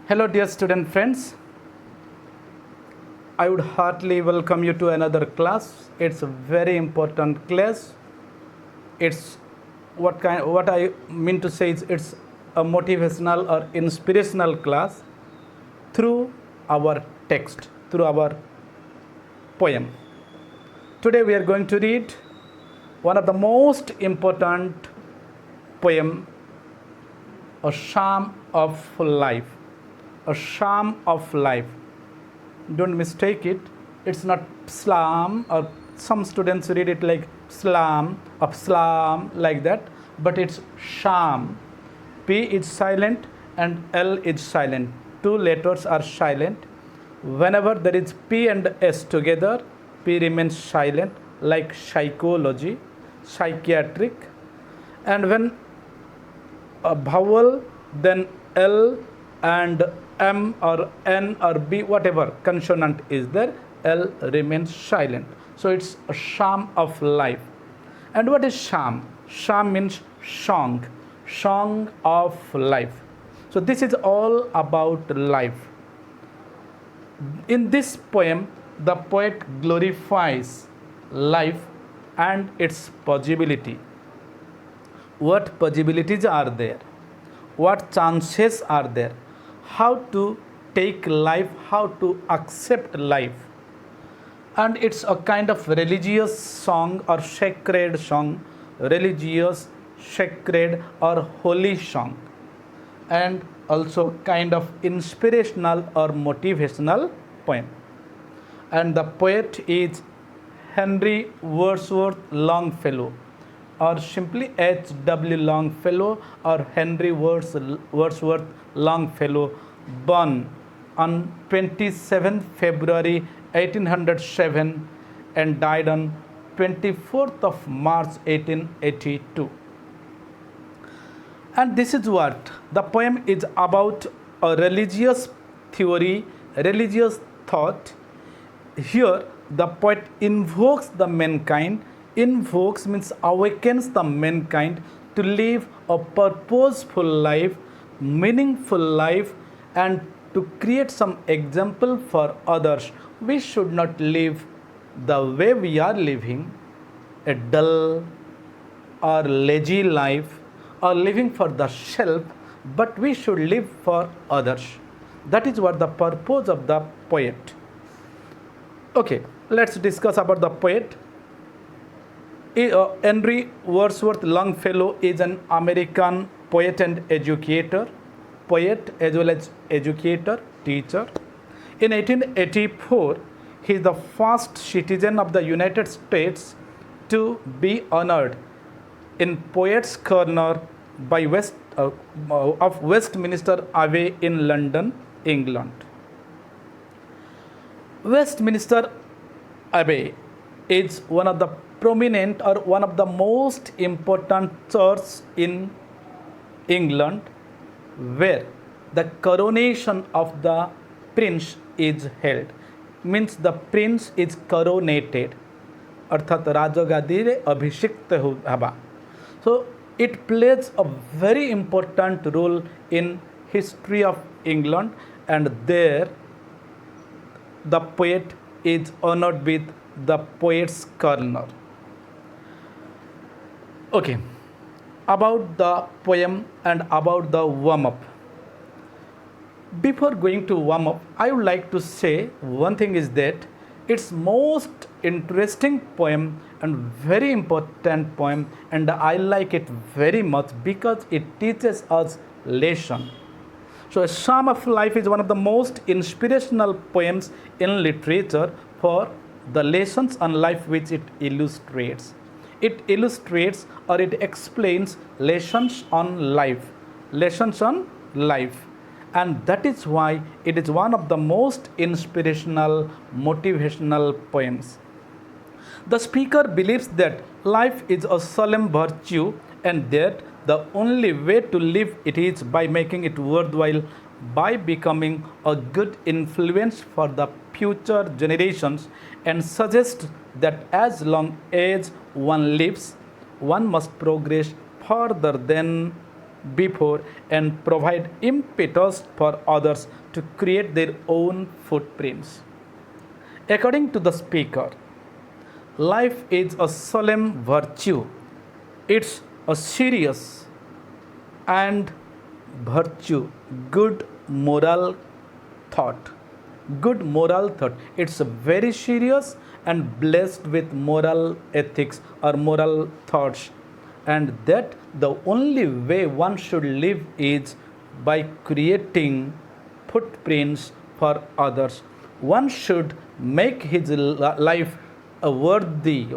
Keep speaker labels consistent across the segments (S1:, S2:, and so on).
S1: Hello, dear student friends. I would heartily welcome you to another class. It's a very important class. It's what I mean to say is it's a motivational or inspirational class through our text, through our poem. Today we are going to read one of the most important poem, A Charm of Life. A charm of life. Don't mistake it. It's not slam, or some students read it like slam, or slam, like that. But it's charm. P is silent and L is silent. Two letters are silent. Whenever there is P and S together, P remains silent, like psychology, psychiatric. And when a vowel, then L and M or N or B, whatever consonant is there, L remains silent. So it's a charm of life. And what is charm? Charm means song, song of life. So this is all about life. In this poem, the poet glorifies life and its possibility. What possibilities are there? What chances are there? How to take life, how to accept life. And it's a kind of religious song or sacred song, religious, sacred or holy song, and also kind of inspirational or motivational poem. And the poet is Henry Wordsworth Longfellow, or simply H.W. Longfellow, or Henry Wordsworth Longfellow, born on 27th February 1807 and died on 24th of March 1882. And this is what the poem is about: a religious theory, religious thought. Here the poet invokes the mankind. Invokes means awakens the mankind to live a purposeful life, meaningful life, and to create some example for others. We should not live the way we are living, a dull or lazy life, or living for the self, but we should live for others. That is what the purpose of the poet. Okay, let's discuss about the poet. Henry Wordsworth Longfellow is an American poet and educator, poet as well as educator, teacher. In 1884, he is the first citizen of the United States to be honored in Poets' Corner by of Westminster Abbey in London, England. Westminster Abbey is one of the prominent or one of the most important churches in England, where the coronation of the prince is held. Means the prince is coronated, अर्थात राजगादी अभिषिक्त हवा. So it plays a very important role in history of England, and there the poet is honored with the Poets' Corner. Okay, about the poem and about the warm-up. Before going to warm-up, I would like to say one thing is that it's most interesting poem and very important poem, and I like it very much because it teaches us lesson. So A Charm of Life is one of the most inspirational poems in literature for the lessons on life which it illustrates. It illustrates or it explains lessons on life, lessons on life. And that is why it is one of the most inspirational, motivational poems. The speaker believes that life is a solemn virtue and that the only way to live it is by making it worthwhile, by becoming a good influence for the future generations, and suggests that as long as one lives, one must progress further than before and provide impetus for others to create their own footprints. According to the speaker, life is a solemn virtue. It's a serious and virtue, good moral thought. Good moral thought. It's very serious and blessed with moral ethics or moral thoughts. And that the only way one should live is by creating footprints for others. One should make his life a worthy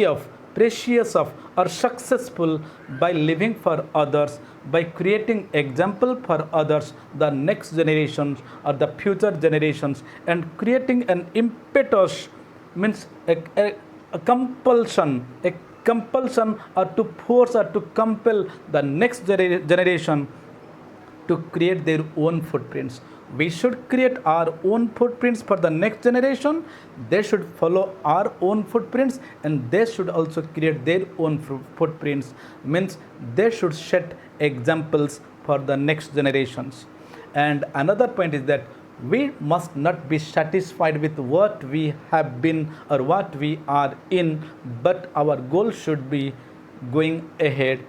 S1: of, precious of, or successful by living for others, by creating example for others, the next generations or the future generations, and creating an impetus means a compulsion or to force or to compel the next generation to create their own footprints. We should create our own footprints for the next generation. They should follow our own footprints, and they should also create their own footprints. Means they should set examples for the next generations. And another point is that we must not be satisfied with what we have been or what we are in, but our goal should be going ahead,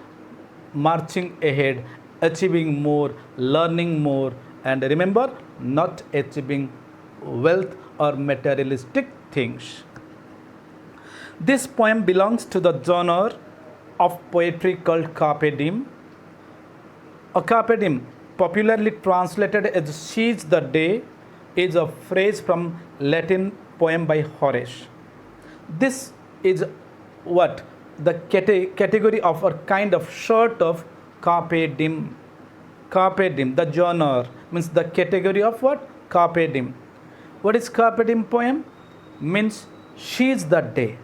S1: marching ahead, achieving more, learning more, and remember, not achieving wealth or materialistic things. This poem belongs to the genre of poetry called carpe diem. A carpe diem, popularly translated as seize the day, is a phrase from Latin poem by Horace. This is what the category of a kind of sort of carpe diem. Carpe diem, the genre means the category of what? Carpe diem. What is carpe diem poem? Means seize the day.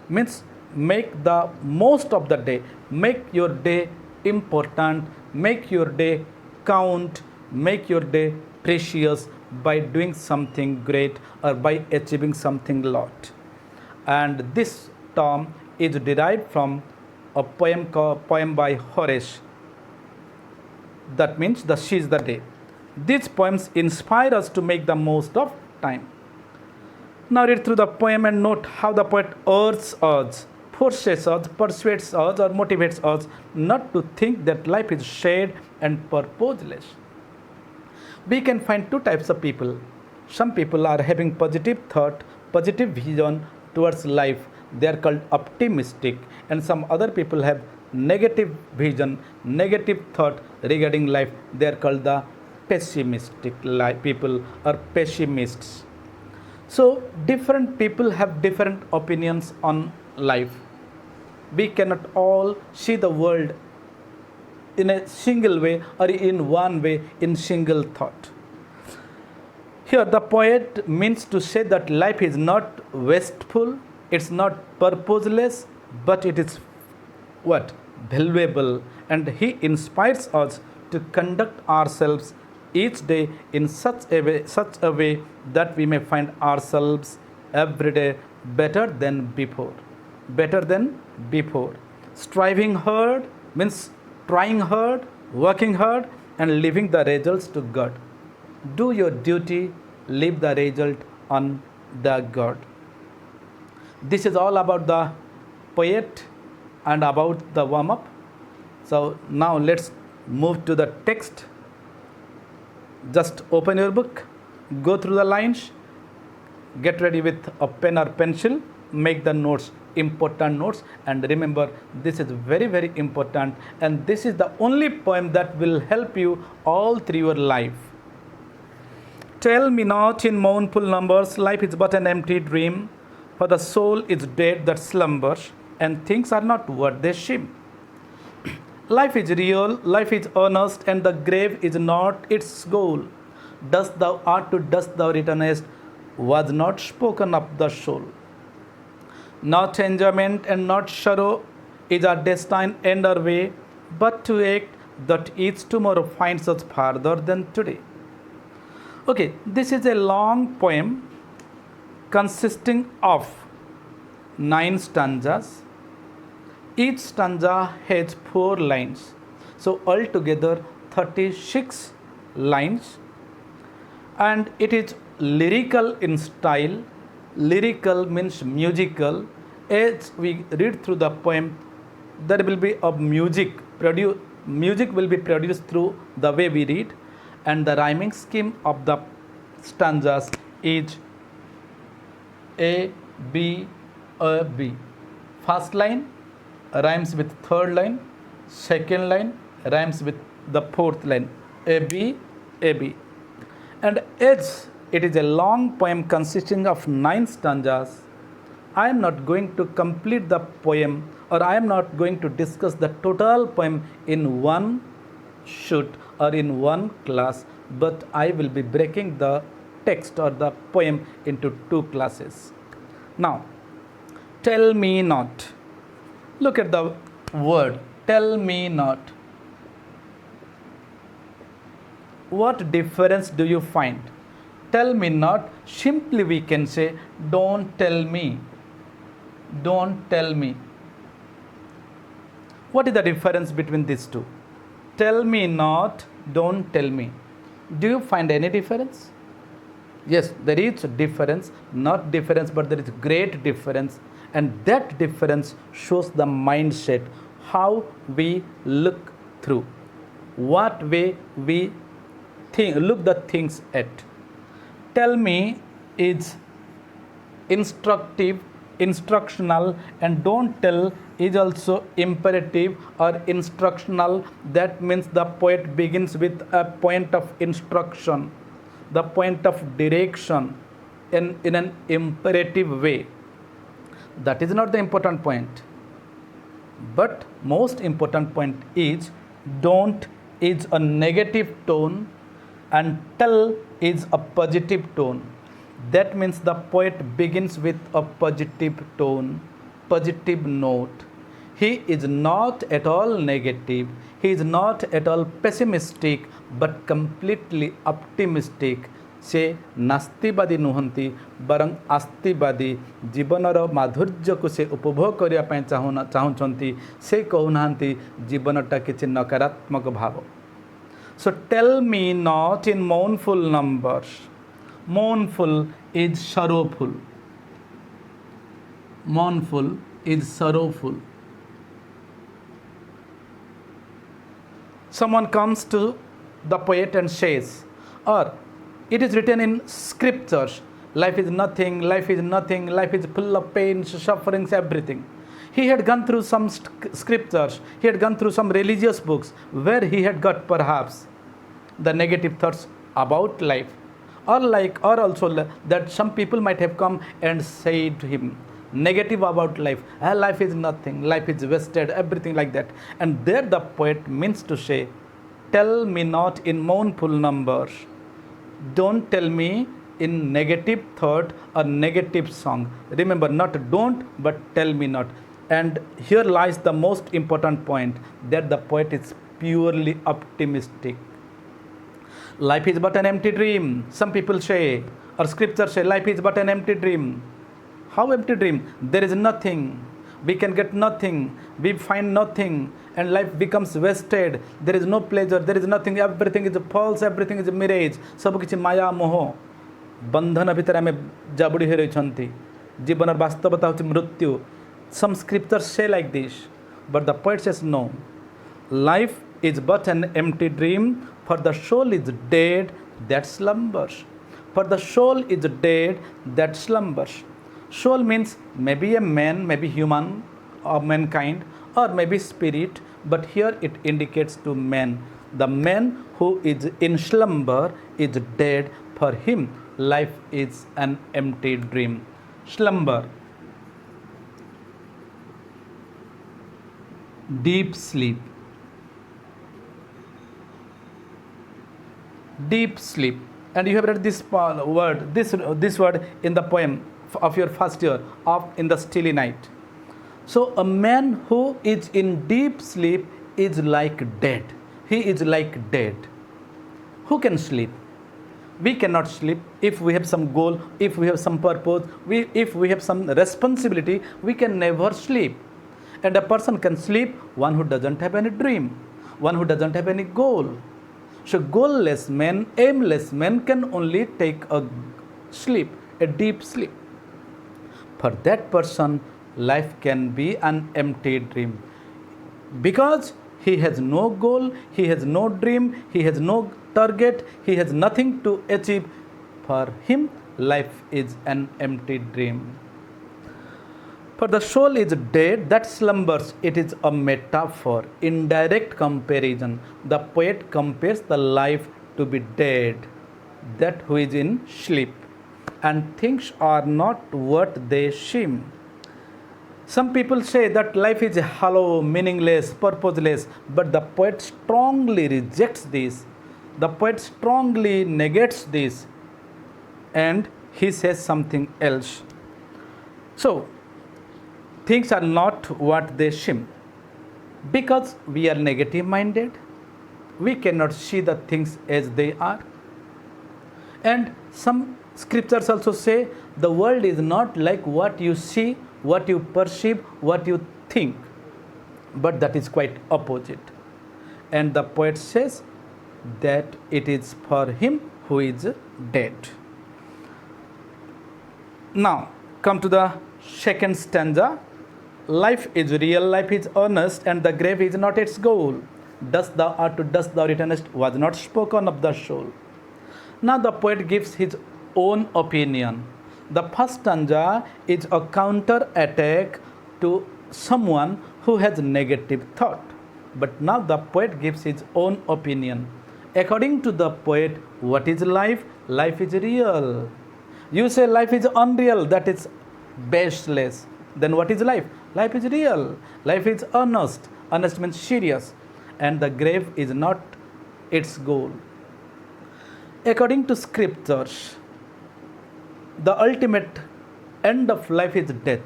S1: Means make the most of the day. Make your day important. Make your day count. Make your day precious by doing something great or by achieving something lot. And this term is derived from a poem by Horace. That means the seize the day. These poems inspire us to make the most of time. Now read through the poem and note how the poet urges us, forces us, persuades us, or motivates us not to think that life is shared and purposeless. We can find two types of people. Some people are having positive thought, positive vision towards life. They are called optimistic, and some other people have negative vision, negative thought regarding life. They are called the pessimistic people or pessimists. So different people have different opinions on life. We cannot all see the world in a single way or in one way, in single thought. Here the poet means to say that life is not wasteful, it's not purposeless, but it is what? Valuable. And he inspires us to conduct ourselves each day in such a way that we may find ourselves every day better than before. Better than before. Striving hard means trying hard, working hard, and leaving the results to God. Do your duty, leave the result on the God. This is all about the poet and about the warm-up. So now let's move to the text. Just open your book, go through the lines, get ready with a pen or pencil, make the notes, important notes, and remember this is very, very important, and this is the only poem that will help you all through your life. Tell me not in mournful numbers, life is but an empty dream, for the soul is dead that slumbers, and things are not what they seem. Life is real, life is earnest, and the grave is not its goal. Dust thou art, to dust thou returnest, was not spoken of the soul. Not enjoyment and not sorrow is our destined end or way, but to act that each tomorrow finds us farther than today. Okay, this is a long poem consisting of 9 stanzas. Each stanza has 4 lines. So altogether 36 lines, and it is lyrical in style. Lyrical means musical. As we read through the poem, there will be a music will be produced through the way we read, and the rhyming scheme of the stanzas is A, B, A, B. First line rhymes with third line, second line rhymes with the fourth line, A, B, A, B. And as it is a long poem consisting of 9 stanzas, I am not going to complete the poem, or I am not going to discuss the total poem in one shoot or in one class, but I will be breaking the text or the poem into 2 classes. Now, tell me not. Look at the word, tell me not. What difference do you find? Tell me not, simply we can say, don't tell me. Don't tell me. What is the difference between these two? Tell me not, don't tell me. Do you find any difference? Yes, there is a difference, not difference, but there is great difference. And that difference shows the mindset, how we look through, what way we look the things at. Tell me is instructive, instructional, and don't tell is also imperative or instructional. That means the poet begins with a point of instruction, the point of direction in an imperative way. That is not the important point. But most important point is don't is a negative tone and tell is a positive tone. That means the poet begins with a positive tone, positive note. He is not at all negative, he is not at all pessimistic, but completely optimistic. से नास्तिवादी नुहंती बरं आस्तिवादी जीवनर माधुर्य को से उपभोग करने चाहूँगी से कहूना जीवनटा किसी नकारात्मक भाव. So tell me not in mournful numbers. Mournful is sorrowful. Mournful is sorrowful. Someone comes to the poet and says, or it is written in scriptures, life is nothing, life is nothing, life is full of pains, sufferings, everything. He had gone through some scriptures, he had gone through some religious books where he had got perhaps the negative thoughts about life, or also that some people might have come and said to him negative about life, life is nothing, life is wasted, everything like that. And there the poet means to say, tell me not in mournful numbers. Don't tell me in negative thought or negative song. Remember, not don't, but tell me not. And here lies the most important point, that the poet is purely optimistic. Life is but an empty dream. Some people say, or scripture say, life is but an empty dream. How empty dream? There is nothing. We can get nothing. We find nothing. And life becomes wasted. There is no pleasure. There is nothing. Everything is false. Everything is a mirage. सब किसी माया मोह बंधन भितर आमे जाबुड़ी हो रही जीवन वास्तवता होची मृत्यु. Some scriptures say like this, but the poet says no. Life is but an empty dream, for the soul is dead that slumbers. For the soul is dead that slumbers. Soul means maybe a man, maybe human or mankind, or maybe spirit, but here it indicates to man. The man who is in slumber is dead. For him, life is an empty dream. Slumber, deep sleep. Deep sleep. And you have read this word, this word in the poem of your first year of In the Stilly Night. So a man who is in deep sleep is like dead. He is like dead. Who can sleep? We cannot sleep. If we have some goal, if we have some purpose, if we have some responsibility, we can never sleep. And a person can sleep, one who doesn't have any dream. one who doesn't have any goal. So goalless man, aimless man can only take a sleep, a deep sleep. For that person, life can be an empty dream. Because he has no goal, he has no dream, he has no target, he has nothing to achieve. For him, life is an empty dream. For the soul is dead that slumbers, it is a metaphor, indirect comparison. The poet compares the life to be dead, that who is in sleep, and things are not what they seem. Some people say that life is hollow, meaningless, purposeless, but the poet strongly rejects this. The poet strongly negates this, and he says something else. So, things are not what they seem. Because we are negative minded, we cannot see the things as they are. And some scriptures also say the world is not like what you see, what you perceive, what you think, but that is quite opposite. And the poet says that it is for him who is dead. Now, come to the second stanza. Life is real, life is earnest, and the grave is not its goal. Dust thou art to dust thou returnest was not spoken of the soul. Now the poet gives his own opinion. The first stanza is a counter attack to someone who has negative thought. But now the poet gives his own opinion. According to the poet, what is life? Life is real. You say life is unreal, that is baseless. Then what is life? Life is real. Life is earnest. Earnest means serious. And the grave is not its goal. According to scriptures, the ultimate end of life is death.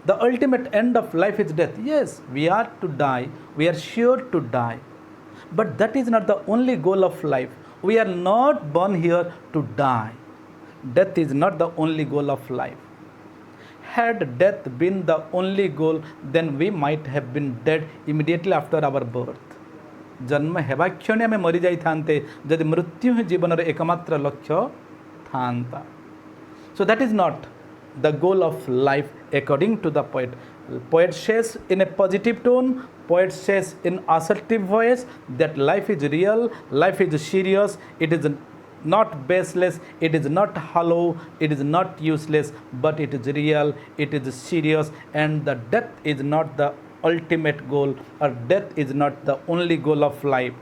S1: The ultimate end of life is death. Yes, we are to die. We are sure to die. But that is not the only goal of life. We are not born here to die. Death is not the only goal of life. Had death been the only goal, then we might have been dead immediately after our birth. जन्म हेबा क्षणे आमे मरी जाई थांते जदि मृत्यु ही जीवन रे एकमात्र लक्ष्य थांता. So that is not the goal of life according to the poet. Poet says in a positive tone, poet says in assertive voice that life is real, life is serious, it is not baseless, it is not hollow, it is not useless, but it is real, it is serious, and the death is not the ultimate goal, or death is not the only goal of life.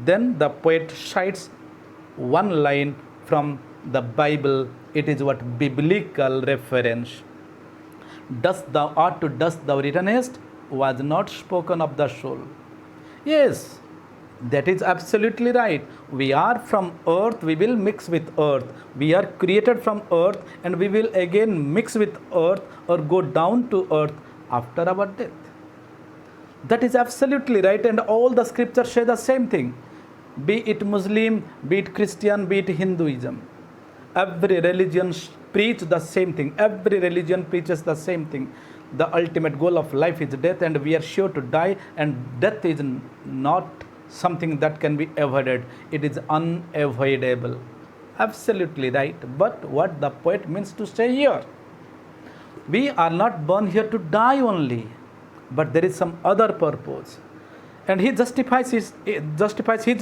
S1: Then the poet cites one line from the Bible. It is what biblical reference. Dust thou art to dust thou returnest was not spoken of the soul. Yes, that is absolutely right. We are from earth, we will mix with earth. We are created from earth, and we will again mix with earth or go down to earth after our death. That is absolutely right, and all the scriptures say the same thing. Be it Muslim, be it Christian, be it Hinduism. Every religion preaches the same thing. Every religion preaches the same thing. The ultimate goal of life is death, and we are sure to die, and death is not something that can be avoided. It is unavoidable. Absolutely right. But what the poet means to say here, we are not born here to die only, but there is some other purpose. And he justifies his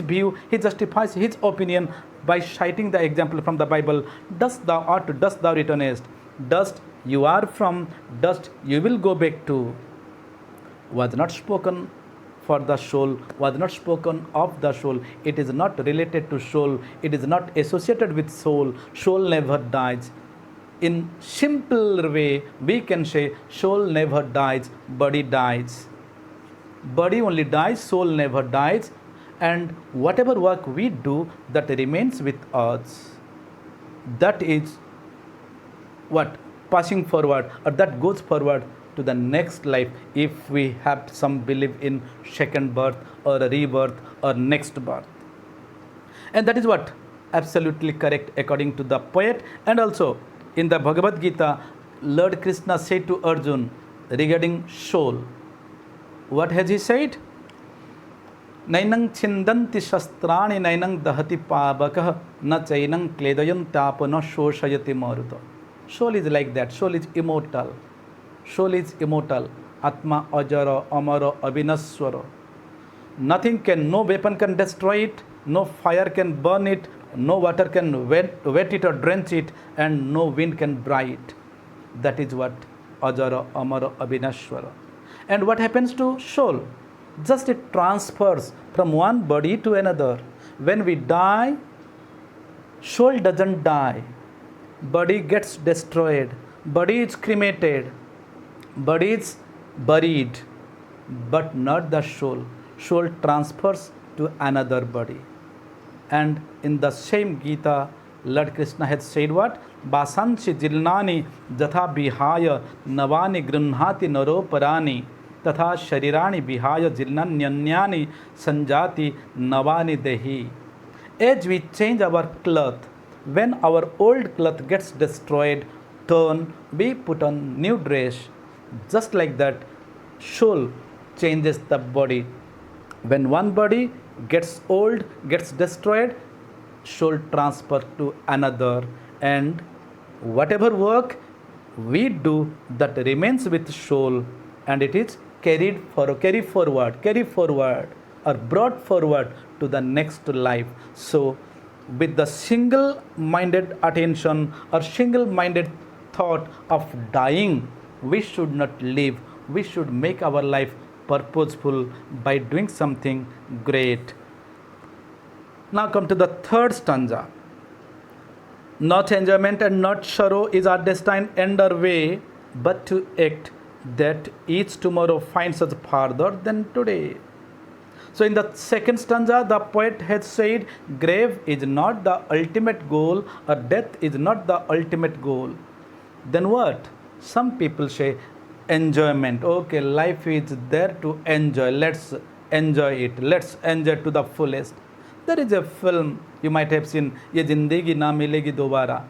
S1: view, he justifies his opinion by citing the example from the Bible. Dust thou art to dust thou returnest. Dust you are from, dust you will go back to. Was not spoken for the soul, was not spoken of the soul. It is not related to soul, it is not associated with soul. Soul never dies. In simple way, we can say soul never dies, body dies. Body only dies, soul never dies, and whatever work we do, that remains with us. That is what? Passing forward, or that goes forward to the next life if we have some belief in second birth or a rebirth or next birth. And that is what? Absolutely correct according to the poet. And also in the Bhagavad Gita, Lord Krishna said to Arjun regarding soul. What has he said? नैनं छिन्दन्ति शस्त्राणि नैनं दहति पावकः न चैनं क्लेदयन्त्यापो न शोषयति मारुतः. Soul is like that. Soul is immortal. Soul is immortal. Atma ajara amara abhinaswara. Nothing can, no weapon can destroy it, no fire can burn it, no water can wet it or drench it, and no wind can dry it. That is what ajara amara abhinaswara. And what happens to soul? Just it transfers from one body to another. When we die, soul doesn't die. Body gets destroyed. Body is cremated. Body is buried. But not the soul. Soul transfers to another body. And in the same Gita, Lord Krishna has said what? Basanchi jilnani jatha bihaya navani grunhati naroparani तथा शरीराणि विहाय जीर्णान्यन्यानि संजाति नवानि देहि. As we change our cloth, when our old cloth gets destroyed, torn, we put on new dress. Just like that, soul changes the body. When one body gets old, gets destroyed, soul transfer to another, and whatever work we do that remains with soul, and it is carried forward or brought forward to the next life. So with the single-minded attention or single-minded thought of dying, we should not live. We should make our life purposeful by doing something great. Now come to the third stanza. Not enjoyment and not sorrow is our destined end or way, but to act that each tomorrow finds us farther than today. So in the second stanza, the poet has said, grave is not the ultimate goal, or death is not the ultimate goal. Then what? Some people say enjoyment. Okay, life is there to enjoy. Let's enjoy it. Let's enjoy to the fullest. There is a film you might have seen, Ye Zindagi Na Milegi Dobara.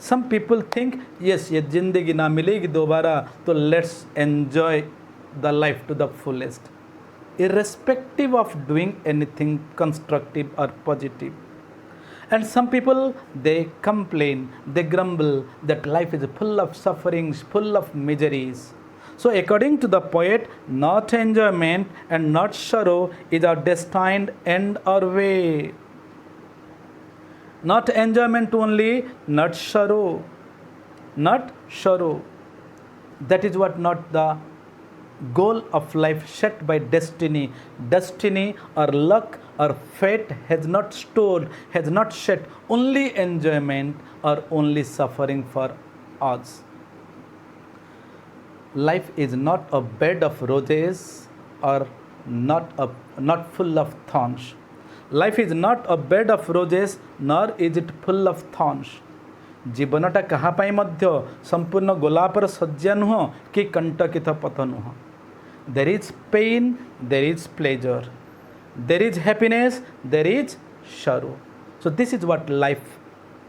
S1: Some people think, yes, ye zindagi na milegi dobara, so let's enjoy the life to the fullest, irrespective of doing anything constructive or positive. And some people, they complain, they grumble that life is full of sufferings, full of miseries. So according to the poet, not enjoyment and not sorrow is our destined end or way. Not enjoyment only, not sorrow. Not sorrow. That is what not the goal of life set by destiny. Destiny or luck or fate has not stored, has not set only enjoyment or only suffering for us. Life is not a bed of roses or not full of thorns. Life is not a bed of roses, nor is it full of thorns. जीवनटा कहा पाई मध्य संपूर्ण गोलापर सज्जा नुह कि कंटकित पथ नुह. There is pain, there is pleasure. There is happiness, there is sorrow. So this is what life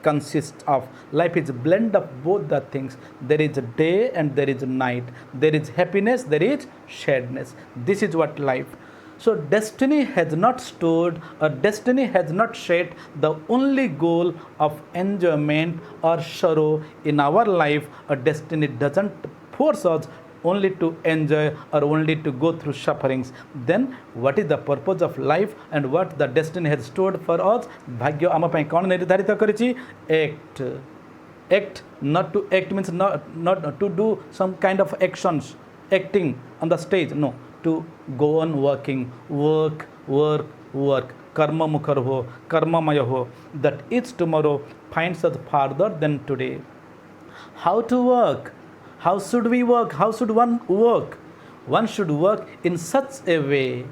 S1: consists of. Life is a blend of both the things. There is a day and there is a night. There is happiness, there is sadness. This is what life. So destiny has not stored, or destiny has not set the only goal of enjoyment or sorrow in our life. A destiny doesn't force us only to enjoy or only to go through sufferings. Then what is the purpose of life and what the destiny has stored for us? Bhagya ama pai kon nirdharita karichi? Act. Act, not to act means not to do some kind of actions, acting on the stage. No. To go on working, work, karma mukhar ho, karma maya ho, that each tomorrow finds us farther than today. How to work? How should we work? How should one work? One should work in such a way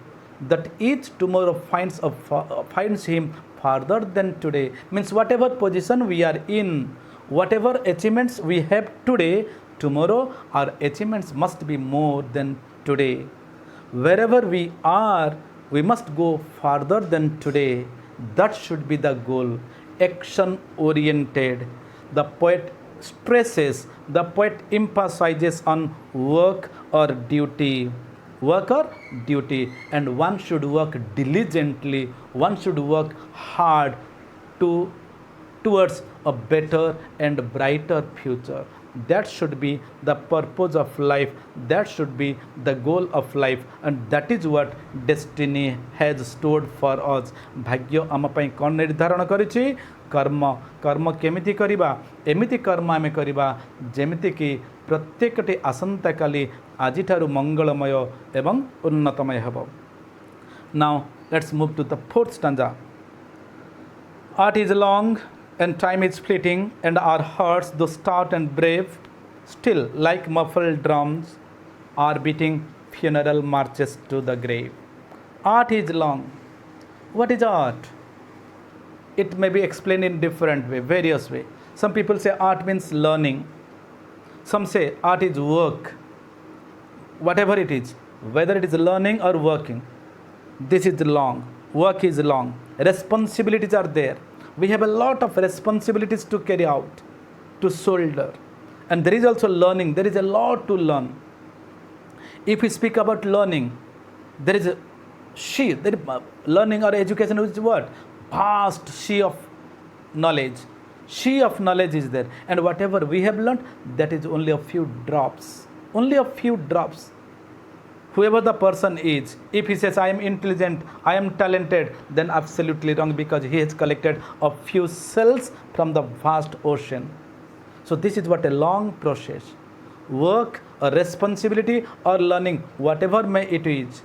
S1: that each tomorrow finds him farther than today. Means whatever position we are in, whatever achievements we have today, tomorrow our achievements must be more than today. Wherever we are, we must go farther than today. That should be the goal. Action oriented. The poet stresses, the poet emphasizes on work or duty. Work or duty, and one should work diligently, one should work hard to towards a better and brighter future. That should be the purpose of life, that should be the goal of life, and that is what destiny has stored for us. भाग्य आम पई कोन निर्धारण करिछि? कर्म. कर्म केमिति करिबा? एमिति कर्म आमे करिबा जेमिति कि प्रत्येकटी आसंता काली आजिठारु मंगलमय एवं उन्नतमय हेबो. Now let's move to the fourth stanza. Art is long and time is fleeting, and our hearts, though stout and brave, still, like muffled drums, are beating funeral marches to the grave. Art is long. What is art? It may be explained in different way, various way. Some people say art means learning. Some say art is work. Whatever it is, whether it is learning or working, this is long. Work is long. Responsibilities are there. We have a lot of responsibilities to carry out, to shoulder. And there is also learning. There is a lot to learn. If we speak about learning, there is a sea. Learning or education is what? Vast sea of knowledge. Sea of knowledge is there. And whatever we have learned, that is only a few drops. Only a few drops. Whoever the person is, if he says, I am intelligent, I am talented, then absolutely wrong, because he has collected a few cells from the vast ocean. So this is what a long process. Work, a responsibility, or learning, whatever may it is,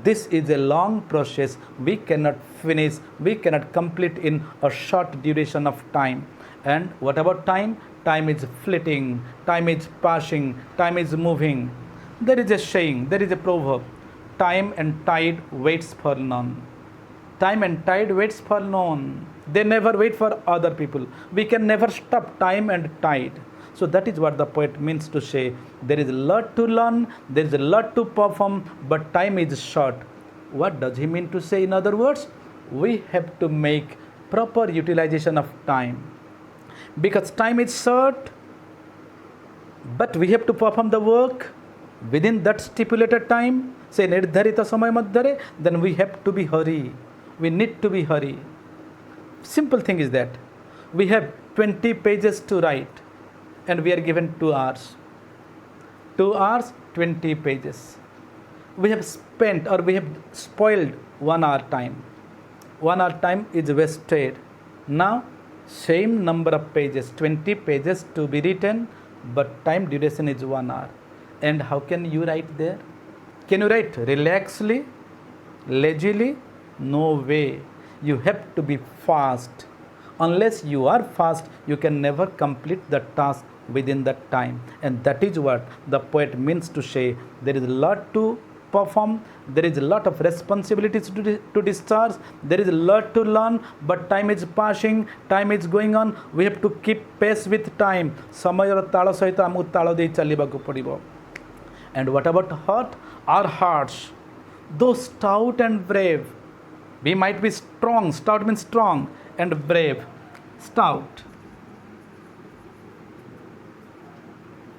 S1: this is a long process. We cannot finish, we cannot complete in a short duration of time. And what about time? Time is fleeting, time is passing, time is moving. There is a saying, there is a proverb, time and tide waits for none. Time and tide waits for none. They never wait for other people. We can never stop time and tide. So that is what the poet means to say. There is a lot to learn, there is a lot to perform, but time is short. What does he mean to say? In other words, we have to make proper utilization of time. Because time is short, but we have to perform the work within that stipulated time, say nirdharita samay madhyare, then we have to be hurry. We need to be hurry. Simple thing is that we have 20 pages to write and we are given 2 hours. 2 hours, 20 pages. We have spent or we have spoiled 1 hour time. 1 hour time is wasted. Now, same number of pages, 20 pages to be written, but time duration is 1 hour. And how can you write there? Can you write relaxedly, lazily? No way. You have to be fast. Unless you are fast, you can never complete the task within that time. And that is what the poet means to say. There is a lot to perform, there is a lot of responsibilities to discharge, there is a lot to learn, but time is passing, time is going on. We have to keep pace with time. Samayar talo sahita amu talo dei chalibaku padibo. And what about heart? Our hearts, though stout and brave, we might be strong. Stout means strong, and brave. Stout,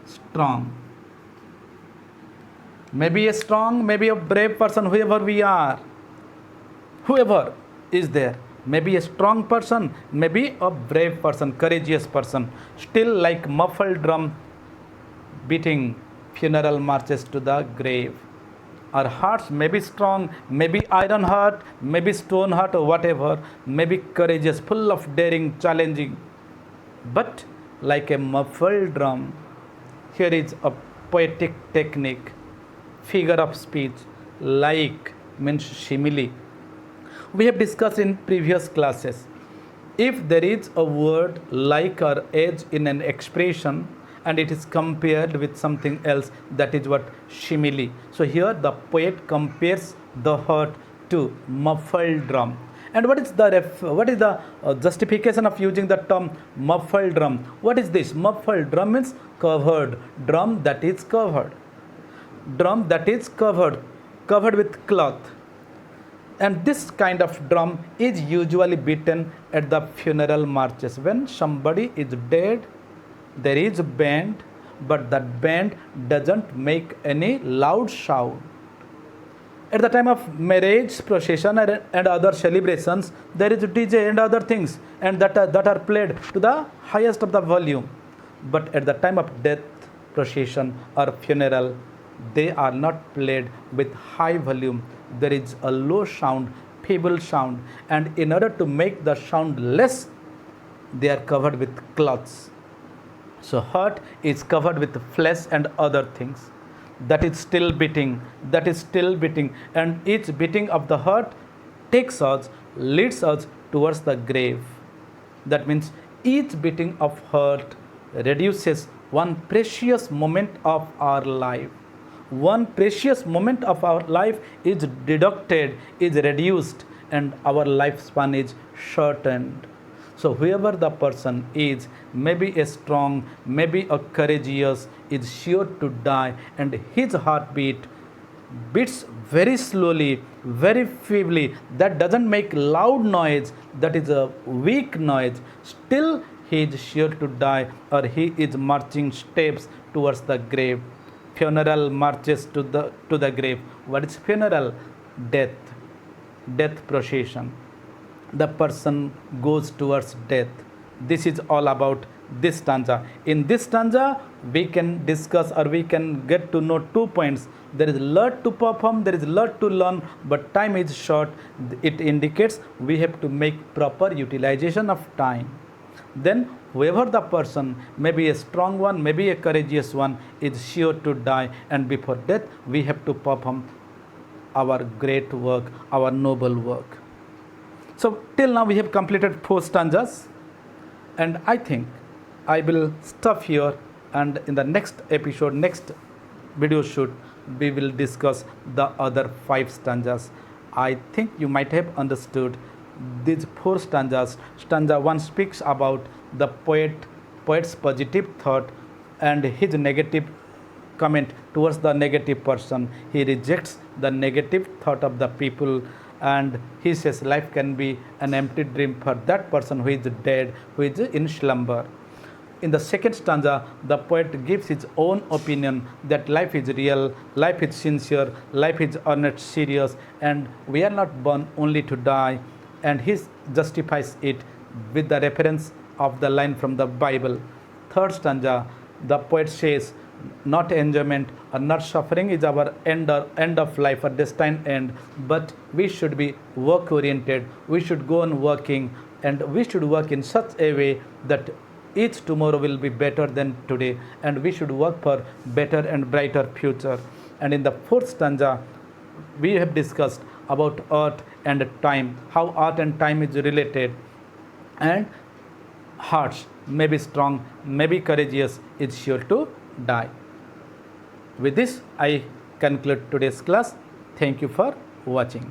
S1: strong. Maybe a strong, maybe a brave person, whoever we are, whoever is there, maybe a strong person, maybe a brave person, courageous person, still like muffled drum beating funeral marches to the grave. Our hearts may be strong, maybe iron heart, maybe stone heart, or whatever, maybe courageous, full of daring, challenging, but like a muffled drum. Here is a poetic technique, figure of speech, like means simile. We have discussed in previous classes. If there is a word like or as in an expression, and it is compared with something else, that is what simile. So here the poet compares the heart to muffled drum. And what is the justification of using the term muffled drum? What is this? Muffled drum means covered. Drum that is covered. Drum that is covered with cloth. And this kind of drum is usually beaten at the funeral marches. When somebody is dead, there is a band, but that band doesn't make any loud sound. At the time of marriage procession and other celebrations, there is DJ and other things, and that are played to the highest of the volume. But at the time of death procession or funeral, they are not played with high volume. There is a low sound, feeble sound, and in order to make the sound less, they are covered with cloths. So heart is covered with flesh and other things. That is still beating, that is still beating, and each beating of the heart takes us, leads us towards the grave. That means each beating of heart reduces one precious moment of our life. One precious moment of our life is deducted, is reduced, and our lifespan is shortened. So whoever the person is, maybe a strong, maybe a courageous, is sure to die, and his heartbeat beats very slowly, very feebly. That doesn't make loud noise, that is a weak noise. Still he is sure to die, or he is marching steps towards the grave. Funeral marches to the grave. What is funeral? Death procession. The person goes towards death. This is all about this stanza. In this stanza, we can discuss, or we can get to know 2 points. There is a lot to perform, there is a lot to learn, but time is short. It indicates we have to make proper utilization of time. Then whoever the person, maybe a strong one, maybe a courageous one, is sure to die, and before death we have to perform our great work, our noble work. So till now we have completed 4 stanzas, and I think I will stop here, and in the next episode, next video shoot, we will discuss the other 5 stanzas. I think you might have understood these 4 stanzas. Stanza 1 speaks about the poet's positive thought and his negative comment towards the negative person. He rejects the negative thought of the people, and he says life can be an empty dream for that person who is dead, who is in slumber. In the second stanza, the poet gives his own opinion that life is real, life is sincere, life is earnest, serious, and we are not born only to die, and he justifies it with the reference of the line from the Bible. Third stanza, the poet says not enjoyment or not suffering is our end of life or destined end, but we should be work oriented. We should go on working, and we should work in such a way that each tomorrow will be better than today, and we should work for better and brighter future. And in the fourth stanza, we have discussed about art and time, how art and time is related, and hearts may be strong, may be courageous, is sure to die. With this, I conclude today's class. Thank you for watching.